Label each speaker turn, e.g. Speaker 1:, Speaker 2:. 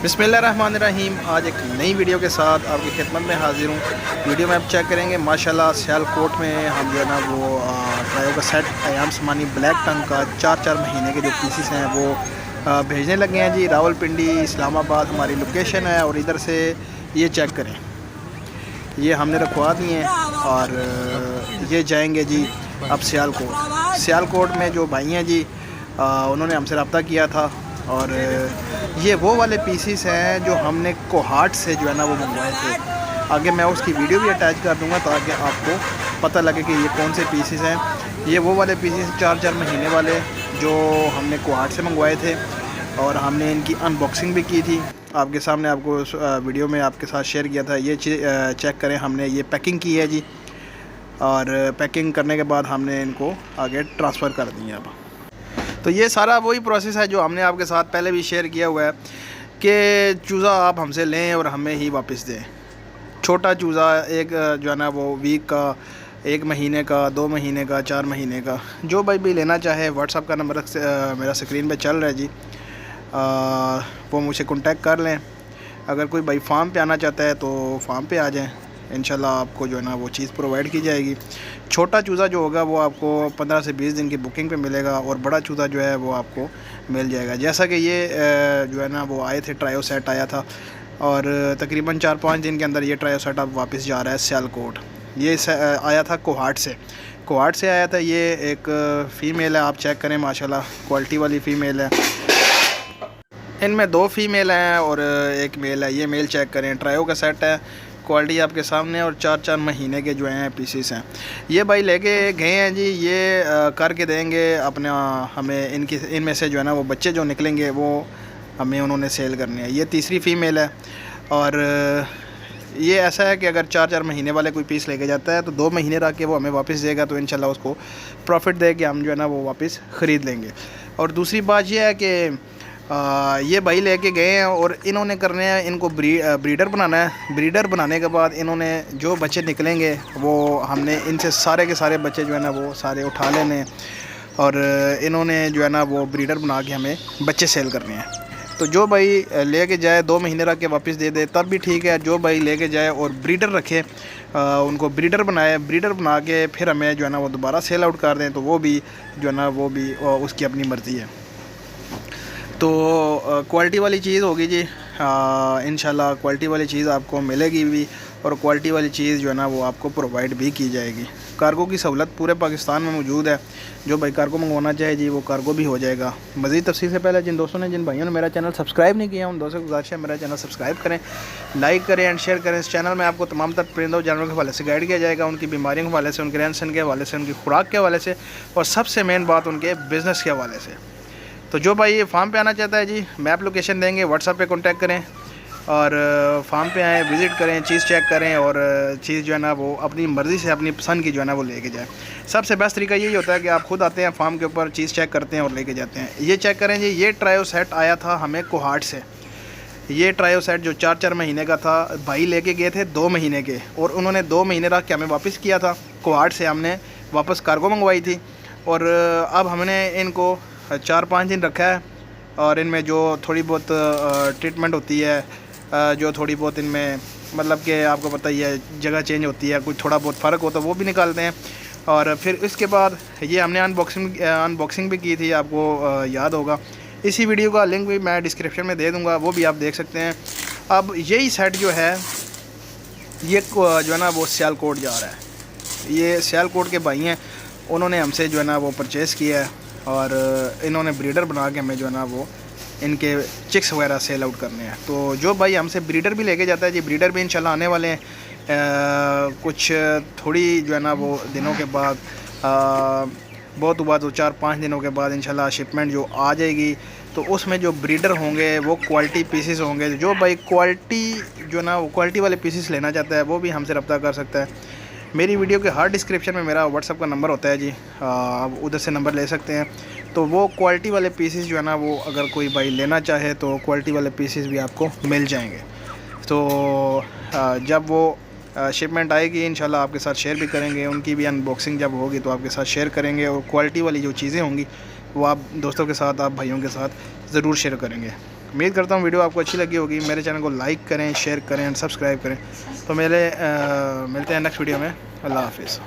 Speaker 1: बिस्मिल्लाहिर्रहमानिर्रहीम। आज एक नई वीडियो के साथ आपकी खिदमत में हाजिर हूँ। वीडियो में आप चेक करेंगे माशाल्लाह सियालकोट में हम जो है ना वो ट्रायो का सेट अयाम समानी ब्लैक टंग का 4-4 महीने के जो पीसीस हैं वो भेजने लगे हैं जी। रावलपिंडी इस्लामाबाद हमारी लोकेशन है और इधर से ये चेक करें, ये हमने रखवा दिए हैं और ये जाएंगे जी अब सियालकोट में जो भाई हैं जी उन्होंने हमसे रब्ता किया था और ये वो वाले पीसीस हैं जो हमने कोहाट से जो है ना वो मंगवाए थे। आगे मैं उसकी वीडियो भी अटैच कर दूंगा ताकि आपको पता लगे कि ये कौन से पीसीस हैं। ये वो वाले पीसीस 4-4 महीने वाले जो हमने कोहाट से मंगवाए थे और हमने इनकी अनबॉक्सिंग भी की थी। आपके सामने आपको वीडियो में आपके साथ शेयर किया था। ये चेक करें, हमने ये पैकिंग की है जी और पैकिंग करने के बाद हमने इनको आगे ट्रांसफ़र कर दिया। अब तो ये सारा वही प्रोसेस है जो हमने आपके साथ पहले भी शेयर किया हुआ है कि चूज़ा आप हमसे लें और हमें ही वापस दें। छोटा चूज़ा एक जो है ना वो वीक का, 1 महीने का, 2 महीने का, 4 महीने का, जो भाई भी लेना चाहे व्हाट्सअप का नंबर मेरा स्क्रीन पे चल रहा है जी, वो मुझसे कांटेक्ट कर लें। अगर कोई भाई फार्म पे आना चाहता है तो फार्म पे आ जाएं, इंशाल्लाह आपको जो है ना वो चीज़ प्रोवाइड की जाएगी। छोटा चूज़ा जो होगा वो आपको 15 से 20 दिन की बुकिंग पे मिलेगा और बड़ा चूज़ा जो है वो आपको मिल जाएगा। जैसा कि ये जो है ना वो आए थे, ट्रायो सेट आया था और तकरीबन 4-5 दिन के अंदर ये ट्रायो सेट अब वापस जा रहा है सियालकोट। ये आया था कोहाट से आया था। ये एक फ़ीमेल है, आप चेक करें माशाल्लाह क्वालिटी वाली फ़ीमेल है। इनमें 2 फीमेल हैं और एक मेल है। ये मेल चेक करें, ट्रायो का सेट है, क्वालिटी आपके सामने और 4-4 महीने के जो हैं पीसीस हैं। ये भाई लेके गए हैं जी, ये करके देंगे अपने हमें। इनमें से जो है ना वो बच्चे जो निकलेंगे वो हमें उन्होंने सेल करने हैं। ये तीसरी फ़ीमेल है और ये ऐसा है कि अगर 4-4 महीने वाले कोई पीस लेके जाता है तो 2 महीने रख के वो हमें वापस देगा, तो इंशाल्लाह उसको प्रॉफिट दे के हम जो है ना वो वापस ख़रीद लेंगे। और दूसरी बात ये है कि ये भाई लेके गए हैं और इन्होंने करने हैं, इनको ब्रीडर बनाना है। ब्रीडर बनाने के बाद इन्होंने जो बच्चे निकलेंगे वो हमने इनसे सारे के सारे बच्चे जो है ना वो सारे उठा लेने और इन्होंने जो है ना वो ब्रीडर बना के हमें बच्चे सेल करने हैं। तो जो भाई लेके जाए 2 महीने रख के वापस दे दे तब भी ठीक है। जो भाई लेके जाए और ब्रीडर रखे, उनको ब्रीडर बनाए, ब्रीडर बना के फिर हमें जो है ना वो दोबारा सेल आउट कर दें तो वो भी जो है ना वो भी उसकी अपनी मर्ज़ी है। तो क्वालिटी वाली चीज़ होगी जी, इंशाल्लाह क्वालिटी वाली चीज़ आपको मिलेगी भी और क्वालिटी वाली चीज़ जो है ना वो आपको प्रोवाइड भी की जाएगी। कार्गो की सहूलत पूरे पाकिस्तान में मौजूद है। जो भाई कार्गो मंगवाना चाहे जी वो कार्गो भी हो जाएगा। मज़ीद तफसील से पहले जिन भाइयों ने मेरा चैनल सब्सक्राइब नहीं किया उन दोस्तों से गुजारिश है मेरा चैनल सब्सक्राइब करें, लाइक करें एंड शेयर करें। इस चैनल में आपको तमाम तर परिंदों जानवरों के हवाले से गाइड किया जाएगा, उनकी बीमारियों के हवाले से, उनके रहन सहन के हवाले से, उनकी खुराक के हवाले से और सबसे मेन बात उनके बिज़नेस के हवाले से। तो जो भाई ये फार्म पे आना चाहता है जी, मैप लोकेशन देंगे, व्हाट्सएप पे कांटेक्ट करें और फार्म पे आएँ, विज़िट करें, चीज़ चेक करें और चीज़ जो है ना वो अपनी मर्ज़ी से अपनी पसंद की जो है ना वो लेके जाए। सबसे बेस्ट तरीका यही होता है कि आप खुद आते हैं फार्म के ऊपर, चीज़ चेक करते हैं और लेके जाते हैं। ये चेक करें जी, ये ट्रायो सेट आया था हमें कोहाट से। ये ट्रायो सेट जो 4-4 महीने का था, भाई लेके गए थे 2 महीने के और उन्होंने 2 महीने रख के हमें वापस किया था। कोहाट से हमने वापस कार्गो मंगवाई थी और अब हमने इनको 4-5 दिन रखा है और इनमें जो थोड़ी बहुत ट्रीटमेंट होती है, जो थोड़ी बहुत इनमें मतलब कि आपको पता ही है जगह चेंज होती है, कुछ थोड़ा बहुत फ़र्क होता है वो भी निकालते हैं। और फिर इसके बाद ये हमने अनबॉक्सिंग भी की थी, आपको याद होगा। इसी वीडियो का लिंक भी मैं डिस्क्रिप्शन में दे दूँगा, वो भी आप देख सकते हैं। अब यही सेट जो है ये जो है ना वो सियालकोट जा रहा है। ये सियालकोट के भाई हैं, उन्होंने हमसे जो है ना वो परचेज़ किया है और इन्होंने ब्रीडर बना के हमें जो है ना वो इनके चिक्स वगैरह सेल आउट करने हैं। तो जो भाई हमसे ब्रीडर भी लेके जाता है जी, ब्रीडर भी इंशाल्लाह आने वाले हैं कुछ थोड़ी जो है ना वो दिनों के बाद, बहुत हुआ तो 4-5 दिनों के बाद इंशाल्लाह शिपमेंट जो आ जाएगी। तो उसमें जो ब्रीडर होंगे वो क्वालिटी पीसेस होंगे। जो भाई क्वालिटी जो ना वो क्वालिटी वाले पीसेस लेना चाहता है वो भी हमसे रब्ता कर सकता है। मेरी वीडियो के हर डिस्क्रिप्शन में मेरा व्हाट्सअप का नंबर होता है जी, आप उधर से नंबर ले सकते हैं। तो वो क्वालिटी वाले पीसेस जो है ना वो अगर कोई भाई लेना चाहे तो क्वालिटी वाले पीसेस भी आपको मिल जाएंगे। तो जब वो शिपमेंट आएगी इंशाल्लाह आपके साथ शेयर भी करेंगे, उनकी भी अनबॉक्सिंग जब होगी तो आपके साथ शेयर करेंगे और क्वालिटी वाली जो चीज़ें होंगी वो आप दोस्तों के साथ, आप भाइयों के साथ ज़रूर शेयर करेंगे। उम्मीद करता हूँ वीडियो आपको अच्छी लगी होगी। मेरे चैनल को लाइक करें, शेयर करें एंड सब्सक्राइब करें। तो मिलते हैं नेक्स्ट वीडियो में। अल्लाह हाफिज़।